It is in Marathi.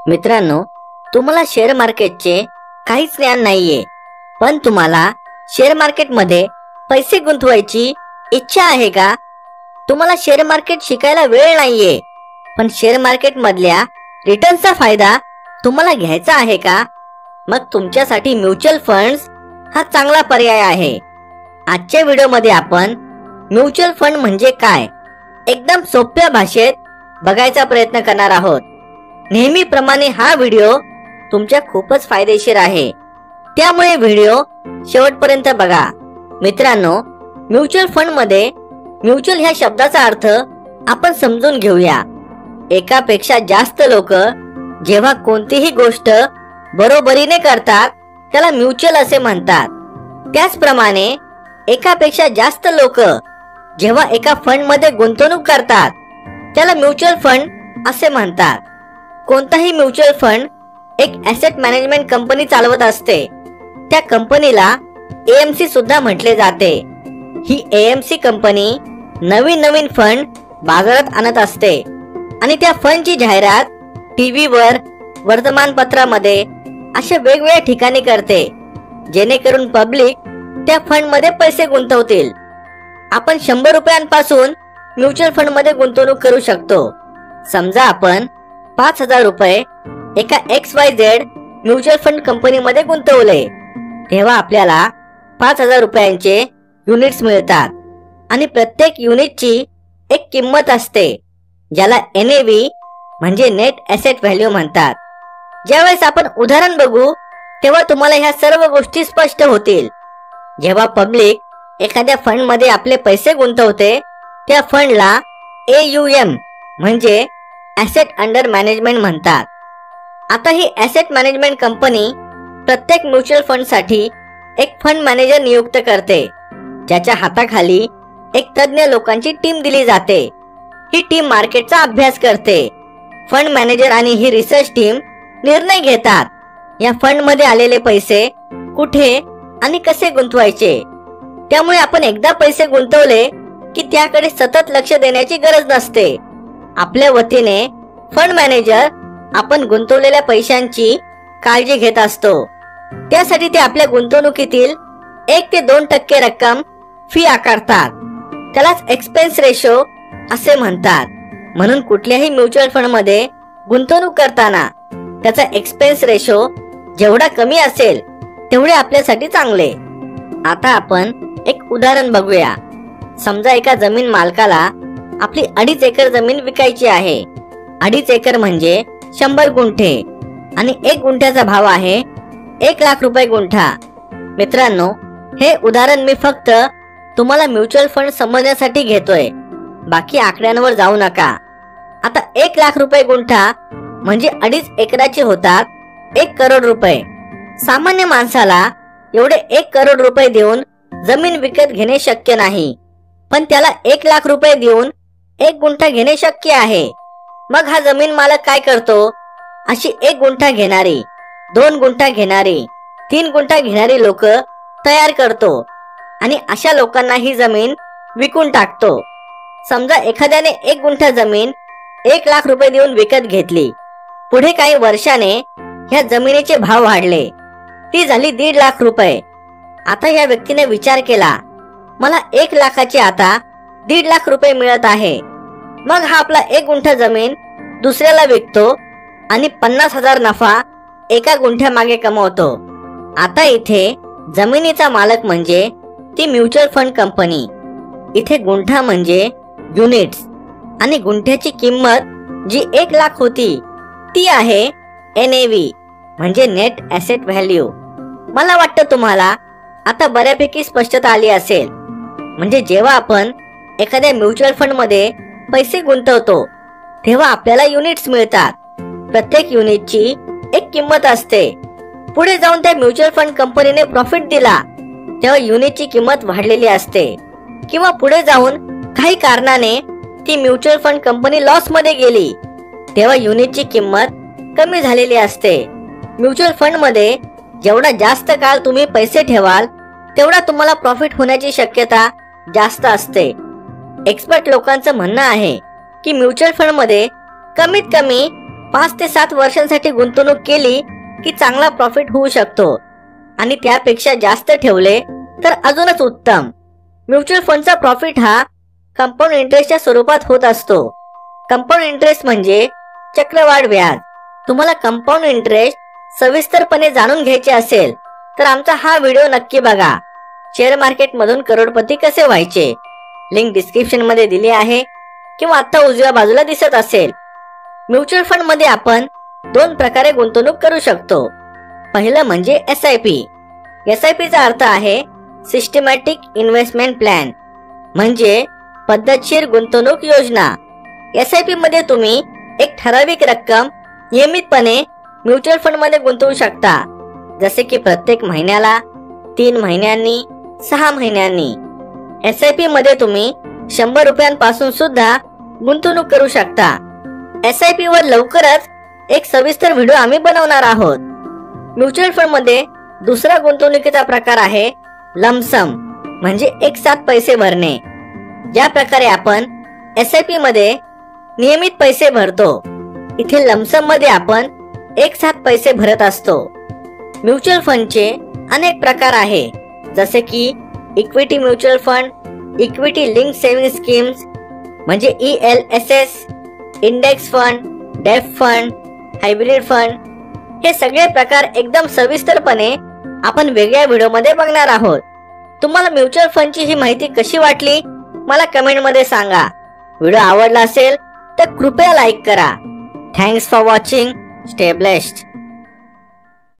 मित्रांनो, तुम्हाला शेअर मार्केटचे काहीच ज्ञान नाहीये, पण तुम्हाला शेअर मार्केटमध्ये पैसे गुंतवायची इच्छा आहे का? तुम्हाला शेअर मार्केट शिकायला वेळ नाहीये, पण शेअर मार्केट मधल्या रिटर्नचा फायदा तुम्हाला घ्यायचा आहे का? मग तुमच्यासाठी म्युच्युअल फंड्स हा चांगला पर्याय आहे. आजच्या व्हिडिओमध्ये आपण म्युच्युअल फंड म्हणजे काय एकदम सोप्या भाषेत बघायचा प्रयत्न करणार आहोत. नेहमीप्रमाणे हा व्हिडिओ तुमच्या खूपच फायदेशीर आहे, त्यामुळे व्हिडिओ शेवटपर्यंत बघा. मित्रांनो, म्युच्युअल फंड मध्ये म्युच्युअल ह्या शब्दाचा अर्थ आपण समजून घेऊया. एकापेक्षा जास्त लोक जेव्हा कोणतीही गोष्ट बरोबरीने करतात त्याला म्युच्युअल असे म्हणतात. त्याचप्रमाणे एकापेक्षा जास्त लोक जेव्हा एका फंड मध्ये गुंतवणूक करतात त्याला म्युच्युअल फंड असे म्हणतात. कोणताही म्युच्युअल फंड एक ॲसेट मॅनेजमेंट कंपनी चालवत असते. त्या कंपनीला एएमसी सुद्धा म्हटले जाते. ही एएमसी कंपनी नवीन फंड बाजारात आणत असते आणि त्या फंडची जाहिरात टीव्हीवर, वर्तमानपत्रामध्ये अशा वेगवेगळ्या ठिकाणी करते, जेणेकरून पब्लिक त्या फंड मध्ये पैसे गुंतवतील. आपण 100 रुपयांपासून म्युच्युअल फंड मध्ये गुंतवणूक करू शकतो. समजा आपण 5,000 रुपये एका XYZ म्युच्युअल फंड कंपनीमध्ये गुंतवले, तेव्हा आपल्याला 5,000 रुपयांचे युनिट्स मिळतात आणि प्रत्येक युनिटची एक किंमत असते, ज्याला NAV म्हणजे नेट ॲसेट व्हॅल्यू म्हणतात. ज्यावेळेस आपण उदाहरण बघू तेव्हा तुम्हाला ह्या सर्व गोष्टी स्पष्ट होतील. जेव्हा पब्लिक एखाद्या फंड मध्ये आपले पैसे गुंतवते त्या फंडला AUM म्हणजे ॲसेट अंडर मॅनेजमेंट म्हणतात. आता ही ॲसेट मॅनेजमेंट कंपनी प्रत्येक म्युच्युअल फंड साठी एक फंड मॅनेजर नियुक्त करते, ज्याच्या हाताखाली एक तज्ञ लोकांची टीम दिली जाते. ही टीम मार्केटचा अभ्यास करते. फंड मॅनेजर आणि ही रिसर्च टीम निर्णय घेतात या फंड मध्ये आलेले पैसे कुठे आणि कसे गुंतवायचे. त्यामुळे आपण एकदा पैसे गुंतवले की त्याकडे सतत लक्ष देण्याची गरज नसते. आपल्या वतीने फंड मॅनेजर आपण गुंतवलेल्या पैशांची काळजी घेत असतो. त्यासाठी ते आपल्या गुंतवणुकीतील 1 ते 2% रक्कम फी आकारतात. त्यालाच एक्सपेन्स रेशो असे म्हणतात. म्हणून कुठल्याही म्युच्युअल फंड मध्ये गुंतवणूक करताना त्याचा एक्सपेन्स रेशो जेवढा कमी असेल तेवढे आपल्यासाठी चांगले. आता आपण एक उदाहरण बघूया. समजा एका जमीन मालकाला आपली 2.5 एकर जमीन विकायची आहे. 2.5 एकर म्हणजे 100 गुंठे आणि 1 गुंठ्याचा भाव आहे 1 लाख रुपये गुंठा. मित्रांनो, हे उदाहरण मी फक्त तुम्हाला म्युच्युअल फंड समजण्यासाठी घेतोय, बाकी आकड्यांवर जाऊ नका. आता 1 लाख रुपये गुंठा म्हणजे 2.5 एकराचे होतात 1 करोड रुपये. सामान्य माणसाला एवढे 1 करोड रुपये देऊन जमीन विकत घेणे शक्य नाही, पण त्याला 1 लाख रुपये देऊन 1 गुंठा घेणे शक्य आहे. मग हा जमीन मालक काय करतो? अशी 1 गुंठा घेणारी, 2 गुंठा घेणारी, 3 गुंठा घेणारी लोक तयार करतो आणि अशा लोकांना ही जमीन विकून टाकतो. समजा एखाद्याने 1 गुंठा जमीन 1 लाख रुपये देऊन विकत घेतली. पुढे काही वर्षाने ह्या जमिनीचे भाव वाढले, ती झाली 1.5 लाख रुपये. आता या व्यक्तीने विचार केला, मला 1 लाखाचे आता 1.5 लाख रुपये मिळत आहे. मग हा आपला 1 गुंठा जमीन दुसऱ्याला विकतो आणि 50,000 नफा एका गुंठ्या मागे कमवतो. आता इथे जमिनीचा मालक म्हणजे ती म्युच्युअल फंड कंपनी. इथे गुंठा म्हणजे युनिट्स आणि गुंठ्याची किंमत जी 1 लाख होती ती आहे NAV म्हणजे नेट ॲसेट व्हॅल्यू. मला वाटतं तुम्हाला आता बऱ्यापैकी स्पष्टता आली असेल. म्हणजे जेव्हा आपण एखाद्या म्युच्युअल फंड मध्ये पैसे गुंतवतो तेव्हा आपल्याला युनिट्स मिळतात. प्रत्येक युनिटची एक किंमत असते. पुढे जाऊन त्या म्युच्युअल फंड कंपनीने प्रॉफिट दिला तेव्हा युनिटची किंमत वाढलेली असते, किंवा पुढे जाऊन काही कारणाने ती म्युच्युअल फंड कंपनी लॉस मध्ये गेली तेव्हा युनिटची किंमत कमी झालेली असते. म्युच्युअल फंड मध्ये जेवढा जास्त काळ तुम्ही पैसे ठेवाल तेवढा तुम्हाला प्रॉफिट होण्याची शक्यता जास्त असते. एक्सपर्ट लोकांचं म्हणणं आहे की म्युच्युअल फंड मध्ये कमीत कमी 5 ते 7 वर्षांसाठी गुंतवणूक केली की चांगला प्रॉफिट होऊ शकतो आणि त्यापेक्षा जास्त ठेवले तर अजूनच उत्तम. म्युच्युअल फंडचा प्रॉफिट हा कंपाऊंड इंटरेस्टच्या स्वरूपात होत असतो. कंपाऊंड इंटरेस्ट म्हणजे चक्रवाढ व्याज. तुम्हाला कंपाऊंड इंटरेस्ट सविस्तरपणे जाणून घ्यायचे असेल तर आमचा हा व्हिडिओ नक्की बघा. शेअर मार्केट मधून करोडपती कसे व्हायचे, लिंक डिस्क्रिप्शन मध्ये दिली आहे किंवा आता उजव्या बाजूला दिसत असेल. म्युच्युअल फंड मध्ये आपण 2 प्रकारे गुंतवणूक करू शकतो. पहिलं म्हणजे SIP. SIP चा अर्थ आहे सिस्टमॅटिक इन्व्हेस्टमेंट प्लॅन, म्हणजे पद्धतशीर गुंतवणूक योजना. SIP मध्ये तुम्ही एक ठराविक रक्कम नियमितपणे म्युच्युअल फंड मध्ये गुंतवू शकता, जसे की प्रत्येक महिन्याला, 3 महिन्यांनी, 6 महिन्यांनी. SIP मध्ये तुम्ही 100 रुपयांपासून सुद्धा गुंतवणूक करू शकता. SIP वर लवकरच एक सविस्तर व्हिडिओ आम्ही बनवणार आहोत. म्युच्युअल फंड मध्ये दुसरा गुंतवणुकीचा प्रकार आहे लमसम, म्हणजे एक साथ पैसे भरणे. ज्या प्रकारे आपण SIP मध्ये नियमित पैसे भरतो, इथे लमसम मध्ये आपण एक साथ पैसे भरत असतो. म्युच्युअल फंडचे अनेक प्रकार आहे, जसे की equity mutual fund, equity link saving schemes म्हणजे ELSS, इंडेक्स फंड, डेफ फंड, हायब्रिड फंड. हे सगळे प्रकार एकदम सविस्तरपणे आपण वेगळ्या व्हिडिओमध्ये बघणार आहोत. तुम्हाला म्युच्युअल फंडची ही माहिती कशी वाटली मला कमेंट मध्ये सांगा. व्हिडिओ आवडला असेल तर कृपया लाईक करा. Thanks for watching. Stay blessed.